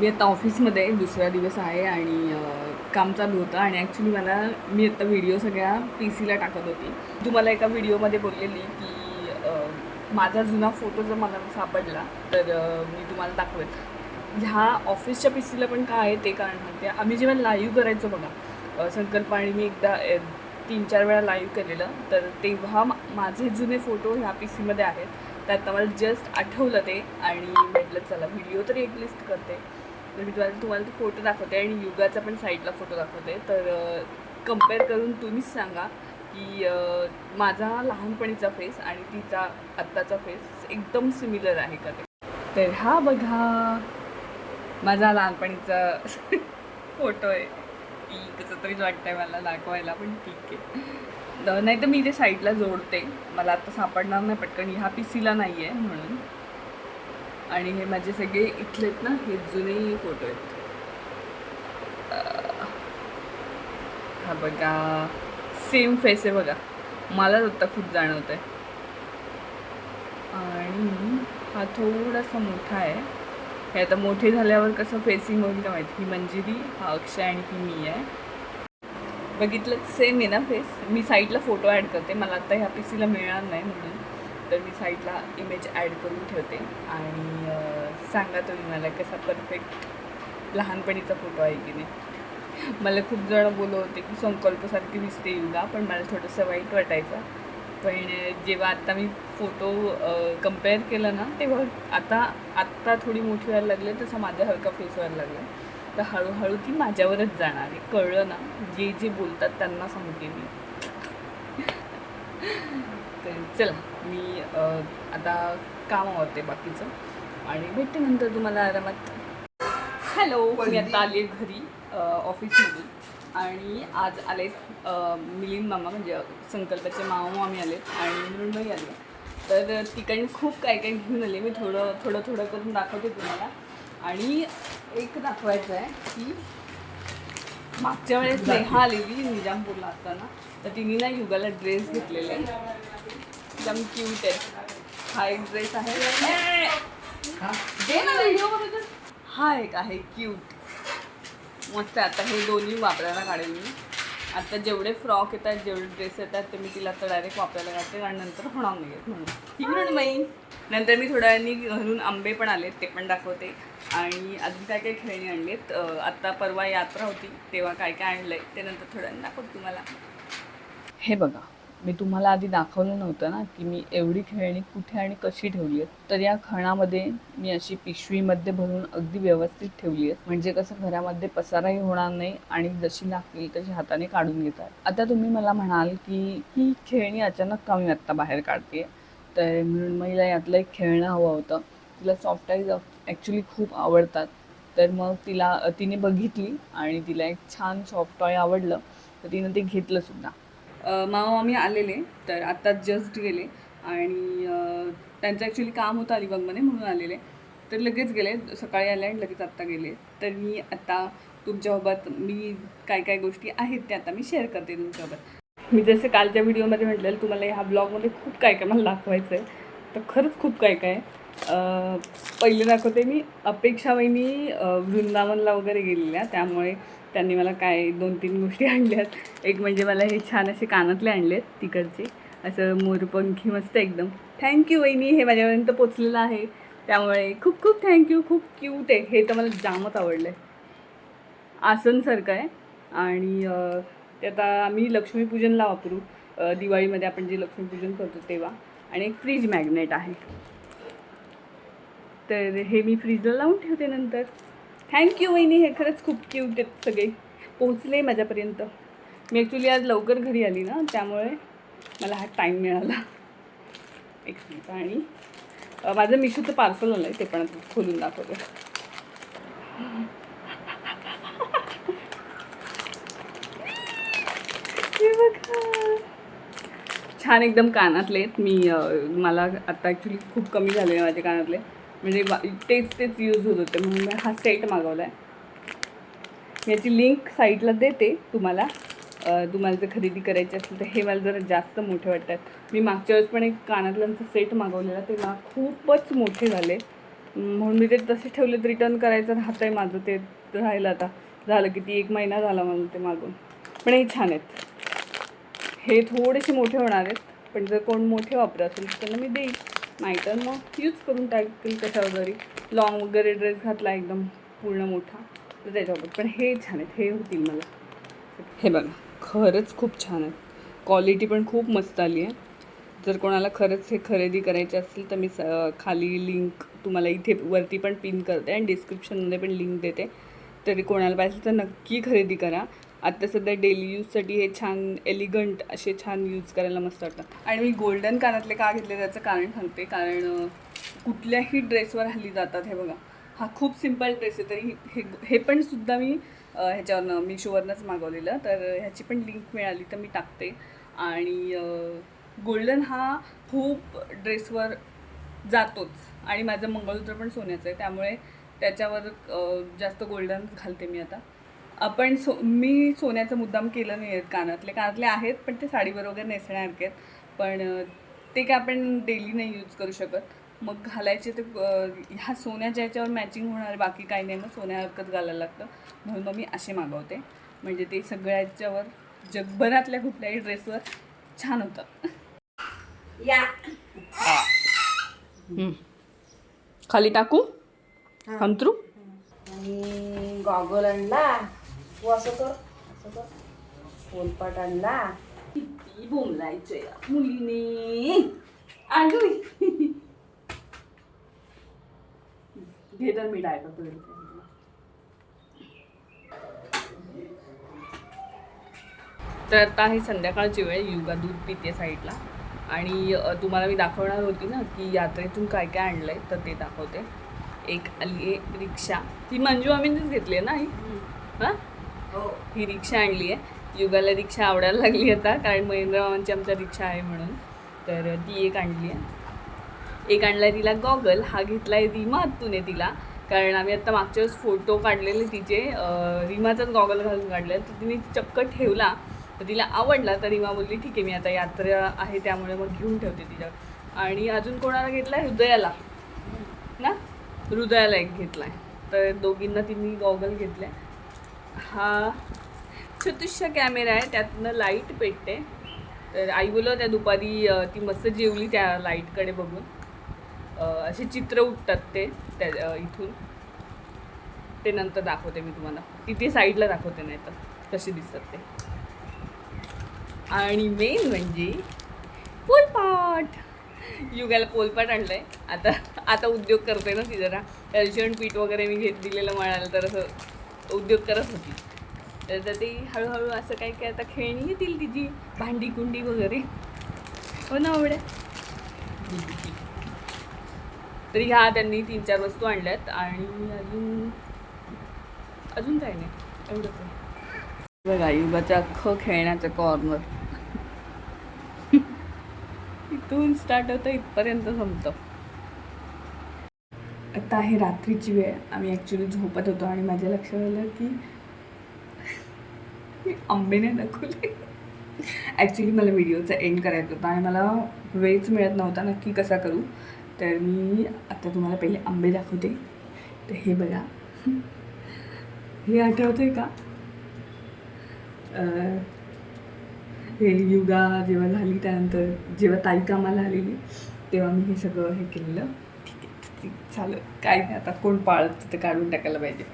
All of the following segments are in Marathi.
मी आता ऑफिसमध्ये दुसरा दिवस आहे आणि काम चालू होतं आणि ॲक्च्युली मी आता व्हिडिओ सगळ्या PC ला टाकत होती. तुम्हाला एका व्हिडिओमध्ये बोललेली की माझा जुना फोटो जर मला सापडला तर मी तुम्हाला दाखवेन. ह्या ऑफिसच्या PC ला पण काय आहे ते कारण म्हणते. आम्ही जेव्हा लाईव्ह करायचो बघा संकल्प आणि मी एकदा 3-4 वेळा लाईव्ह केलेलं, तर तेव्हा माझे जुने फोटो ह्या PC मध्ये आहेत. तर आता मला जस्ट आठवलं ते आणि म्हटलं चला व्हिडिओ तरी एक लिस्ट करते. तर मी तुम्हाला ते फोटो दाखवते आणि युगाचा पण साईडला फोटो दाखवते. तर कम्पेअर करून तुम्हीच सांगा की माझा लहानपणीचा फेस आणि तिचा आत्ताचा फेस एकदम सिमिलर आहे का ते. तर हा बघा माझा लहानपणीचा फोटो आहे. कसं तरीच वाटतंय मला दाखवायला, पण ठीक आहे. नाही तर मी ते साईडला जोडते, मला आता सापडणार नाही पटकन, ह्या PC ला नाही आहे म्हणून. आणि हे माझे सगळे इथलेत ना, हे जुने फोटो आहेत. हा बघा सेम फेस आहे बघा, मलाच आता खूप जाणवत आहे. आणि हा थोडासा मोठा आहे. हे आता मोठे झाल्यावर कसं फेसिंग होईल का माहिती. ही मंजिरी, हा अक्षय आणि ही मी आहे. बघितलं सेम आहे ना फेस. मी साईडला फोटो ॲड करते, मला आता ह्या PC ला मिळणार नाही म्हणून. तर मी साईडला इमेज ॲड करून ठेवते आणि सांगा तुम्ही मला कसा परफेक्ट लहानपणीचा फोटो आहे की नाही. मला खूप जण बोलत होते की संकल्पसारखी दिसते युगा, पण मला थोडंसं वाईट वाटायचं. पण जेव्हा आत्ता मी फोटो कम्पेअर केलं ना, तेव्हा आत्ता थोडी मोठी व्हायला लागले, तसा माझ्या हलका फेस व्हायला लागला. तर हळूहळू ती माझ्यावरच जाणार आहे, कळलं ना. जे जे बोलतात त्यांना सांगते मी. तर चला मी आता काम आवडते बाकीचं आणि भेटते नंतर तुम्हाला आरामात. हॅलो, मी आता आली घरी ऑफिसमधून आणि आज आलेत मिलिंद मामा, म्हणजे संकल्पाचे मामा मामी आलेत आणि मृण्मयी आले. तर तिकडे खूप काय काय घेऊन आले. मी थोडं करून दाखवते तुम्हाला. आणि एक दाखवायचं आहे की मागच्या वेळेस नेहा आलेली निजामपूरला असताना, तर तिने ना युगाला ड्रेस घेतलेले एकदम क्यूट आहे. हा एक ड्रेस आहे, दे ना व्हिडिओ बघत. हा एक आहे क्यूट मस्त. आता हे दोन्ही वापरायला काढेल मी. आता जेवढे फ्रॉक येतात, जेवढे ड्रेस येतात, ते मी तिला आता डायरेक्ट वापरायला काढते आणि नंतर होणार नाही आहेत म्हणून. ठीक म्हणून नंतर मी थोड्या वेळाने घरून आंबे पण आलेत, ते पण दाखवते. आणि अजून काय काय खेळणी आणलीत. आत्ता परवा यात्रा होती तेव्हा काय काय आणलं आहे ते नंतर थोड्या वेळाने दाखवते तुम्हाला. हे बघा, मी तुम्हाला आधी दाखवलं नव्हतं ना की मी एवढी खेळणी कुठे आणि कशी ठेवली आहेत. तर या खणामध्ये मी अशी पिशवीमध्ये भरून अगदी व्यवस्थित ठेवली आहेत, म्हणजे कसं घरामध्ये पसाराही होणार नाही आणि जशी लागतील तशी हाताने काढून घेतात. आता तुम्ही मला म्हणाल की ही खेळणी अचानक का मी आत्ता बाहेर काढते. तर मृण्मयीला यातलं एक खेळणं हवं होतं. तिला सॉफ्ट टॉईज ॲक्च्युली खूप आवडतात. तर मग तिने बघितली आणि तिला एक छान सॉफ्ट टॉय आवडलं, तर तिनं ते घेतलंसुद्धा. मामा मामी आलेले, तर आत्ता जस्ट गेले आणि त्यांचं ॲक्च्युली काम होतं अलिबागमध्ये म्हणून आलेले. तर लगेच गेले, सकाळी आले आणि लगेच आत्ता गेले. तर मी आता तुमच्यासोबत काय काय गोष्टी आहेत त्या आता मी शेअर करते तुमच्यासोबत. मी जसं कालच्या व्हिडिओमध्ये म्हटलेलं तुम्हाला ह्या ब्लॉगमध्ये खूप काय काय मला दाखवायचं आहे. तर खरंच खूप काय काय आहे. पहिले दाखवते मी. अपेक्षा वहिनी वृंदावनला वगैरे गेलेल्या, त्यामुळे त्यांनी मला काय 2-3 गोष्टी आणल्यात. एक म्हणजे मला हे छान असे कानातले आणलेत तिकडचे, असं मोरपंखी मस्त एकदम. थँक्यू वहिनी, हे माझ्यापर्यंत पोचलेलं आहे, त्यामुळे खूप खूप थँक्यू. खूप क्यूट आहे हे, तर मला जामच आवडलं आहे. आसनसारखं आहे आणि ते आता आम्ही लक्ष्मीपूजनला वापरू, दिवाळीमध्ये आपण जे लक्ष्मीपूजन करतो तेव्हा. आणि एक फ्रीज मॅग्नेट आहे, तर हे मी फ्रीजला लावून ठेवते नंतर. थँक्यू वहिनी, हे खरंच खूप क्यूट आहेत सगळे, पोहोचले माझ्यापर्यंत. मी ॲक्च्युली आज लवकर घरी आली ना, त्यामुळे मला हा टाईम मिळाला. एक मिनिट. आणि माझं मिशोचं पार्सल आलं आहे, ते पण खोलून दाखवते. छान एकदम कानातले आहेत. मला आता ॲक्च्युली खूप कमी झाले आहे माझे कानातले, म्हणजे तेच यूज होत होते म्हणून मी हा सेट मागवला आहे. याची लिंक साईडला देते तुम्हाला. तुम्हाला जर खरेदी करायची असेल तर. हे मला जरा जास्त मोठे वाटतात. मी मागच्या वेळेस पण एक कानातल्यांचा सेट मागवलेला, तेव्हा खूपच मोठे झाले. म्हणून मी ते तसे ठेवलेत. रिटर्न करायचं राहतं आहे माझं, ते राहिलं. आता झालं किती 1 महिना झाला मला ते मागून. पण हे छान आहेत. हे थोडेसे मोठे होणार आहेत, पण जर कोण मोठे वापरत असेल तर त्यांना मी देईन, नाहीतर मग यूज करून टाकतील कशावर जरी. लॉंग वगैरे ड्रेस घातला एकदम पूर्ण मोठा तर त्याच्यावर. पण हे छान आहेत, हे होतील मला. हे बघा, खरंच खूप छान आहेत. क्वालिटी पण खूप मस्त आली आहे. जर कोणाला खरंच हे खरेदी करायचे असेल तर मी खाली लिंक तुम्हाला इथे वरती पण पिन करते आणि डिस्क्रिप्शनमध्ये पण लिंक देते. तरी कोणाला पाहिजे तर नक्की खरेदी करा. आत्ता सध्या डेली यूजसाठी हे छान एलिगंट असे छान यूज करायला मस्त वाटतं. आणि मी गोल्डन कानातले का घेतले त्याचं कारण सांगते. कारण कुठल्याही ड्रेसवर हल्ली जातात. हे बघा, हा खूप सिम्पल ड्रेस आहे, तरी हे पण सुद्धा मी ह्याच्यावरनं मिशोवरनंच मागवलेलं. तर ह्याची पण लिंक मिळाली तर मी टाकते. आणि गोल्डन हा खूप ड्रेसवर जातोच. आणि माझं मंगळसूत्र पण सोन्याचं आहे, त्यामुळे त्याच्यावर जास्त गोल्डन घालते मी आता. आपण मी सोन्याचं मुद्दाम केलं नाही आहेत. कानातले आहेत, पण ते साडीवर वगैरे नेसण्यासारखे आहेत. पण ते काय आपण डेली नाही यूज करू शकत. मग घालायचे ते ह्या सोन्याच्या ह्याच्यावर मॅचिंग होणार, बाकी काही नाही. मग सोन्यासारखंच घालायला लागतं. म्हणून मग मी असे मागवते, म्हणजे ते सगळ्याच्यावर जगभरातल्या कुठल्याही ड्रेसवर छान होतं. या खाली टाकू, अंतरू. आणि गॉगल आणला, तू असं कर पोलपाट आणला. किती बोलायचं या मुलीने. आगू घे तर मी डायपर करेल. तर आता ही संध्याकाळची वेळ. युगा दूध पिते साईडला. आणि तुम्हाला मी दाखवणार होती ना की यात्रेतून काय काय आणलं आहे, तर ते दाखवते. एक आली आहे रिक्षा. ती मंजू आम्हीच घेतली आहे ना ही. हां, ही रिक्षा आणली आहे. युगाला रिक्षा आवडायला लागली आता, कारण महेंद्र मामांची आमच्या रिक्षा आहे म्हणून. तर ती एक आणली आहे. एक आणला आहे तिला गॉगल. हा घेतला आहे रीमातून तिला, कारण आम्ही आत्ता मागच्या वेळेस फोटो काढलेले तिचे. रीमाचाच गॉगल घालून काढले, तर तिने चक्क ठेवला. तर तिला आवडला. तर रीमा बोलली ठीक आहे, मी आता यात्रा आहे त्यामुळे मग घेऊन ठेवते तिच्यावर. आणि अजून कोणाला घेतला आहे? हृदयाला ना, हृदयाला एक घेतला आहे. तर दोघींना तिने गॉगल घेतला आहे. हा छोटूसा कॅमेरा आहे, त्यातनं लाईट पेटते. तर आई बोलत त्या दुपारी ती मस्त जेवली त्या लाईटकडे बघून. असे चित्र उठतात ते त्या इथून. ते नंतर दाखवते मी तुम्हाला, तिथे साईडला दाखवते, नाही तर कसे दिसतात ते. आणि मेन म्हणजे पोलपाट. युगाला पोलपाट आणलं आहे. आता उद्योग करते ना ती जरा. कॅल्शियम पीठ वगैरे मी दिलेलं म्हणाल तर असं उद्योग करत होती. तर ते हळूहळू असं काही काय आता खेळणी येतील तिची, भांडी कुंडी वगैरे. हो ना एवढ्या. तरी ह्या त्यांनी 3-4 वस्तू आणल्यात. आणि अजून काही नाही, एवढंच आहे. बघा युगाचं अख्खं खेळण्याचं कॉर्नर. इथून स्टार्ट होतं, इथपर्यंत संपतं. आता आहे रात्रीची वेळ. आम्ही ॲक्च्युली झोपत होतो आणि माझ्या लक्षात आलं की मी आंबे नाही दाखवले. ॲक्च्युली मला व्हिडिओचा एंड करायचा होता आणि मला वेळच मिळत नव्हता नक्की कसा करू. तर मी आता तुम्हाला पहिले आंबे दाखवते. तर हे बघा, हे आठवतं आहे का? हे युगा जेव्हा झाली त्यानंतर जेव्हा ताई कामाला आलेली तेव्हा मी हे सगळं हे केलेलं. ठीक आहे, चालेल, काय नाही, आता कोण पाळत ते काढून टाकायला पाहिजे.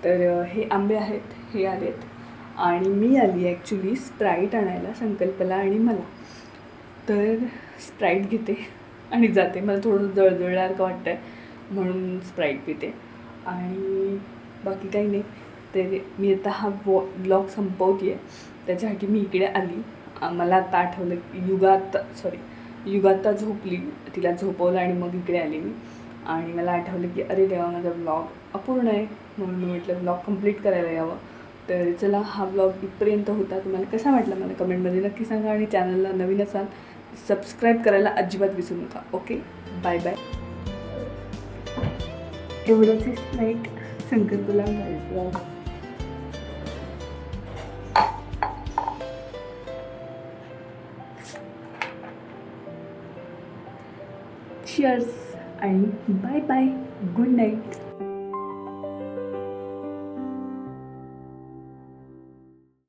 तर हे आंबे आहेत, हे आलेत. आणि मी आली ॲक्च्युली स्प्राईट आणायला संकल्पला आणि मला. तर स्प्राईट घेते आणि जाते. मला थोडं जळजळल्यासारखं वाटतं आहे म्हणून स्प्राईट पिते. आणि बाकी काही नाही. तर मी आता हा ब्लॉग संपवते आहे, त्याच्यासाठी मी इकडे आली. मला आता आठवलं की युगा आत्ता झोपली, तिला झोपवलं आणि मग इकडे आली मी. आणि मला आठवलं की अरे देवा, माझा ब्लॉग अपूर्ण आहे, म्हणून मी म्हटलं ब्लॉग कंप्लीट करायला यावं. तर चला, हा ब्लॉग इथपर्यंत होता. तुम्हाला कसा वाटला मला कमेंटमध्ये नक्की सांगा. आणि चॅनलला नवीन असाल सबस्क्राईब करायला अजिबात विसरू नका. Okay, bye bye. एवढंच नाईट संकल्पला जायचं. Cheers. आणि बाय बाय, गुड नाईट.